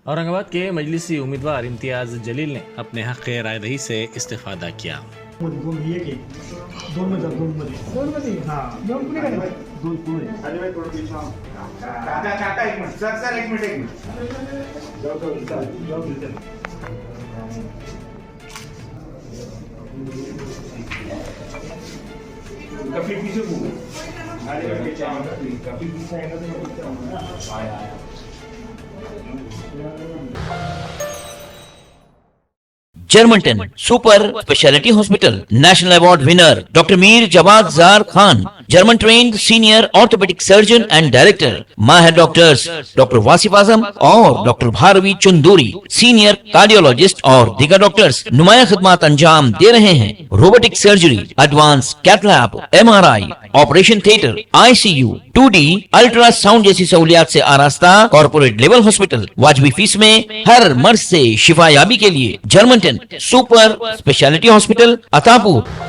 औरंगाबाद के मजलिसी उम्मीदवार इम्तियाज जलील ने अपने हक़ राय दही से इस्तीफादा किया। जर्मनटन super speciality hospital national award winner doctor Mir Jawad Jar Khan, German trained senior orthopaedic surgeon and director, माहिर डॉक्टर्स डॉक्टर वासिफ आजम और doctor Bharavi Chanduri, senior cardiologist और दीगर डॉक्टर्स नुमाया खिदमत अंजाम दे रहे हैं। Robotic surgery, advance cath lab, MRI, operation theatre, ICU, 2D ultrasound जैसी सहूलियात से आरास्ता कॉर्पोरेट लेवल हॉस्पिटल, वाजबी फीस में हर मर्ज से शिफायाबी के लिए Germanton super speciality hospital, Attapur.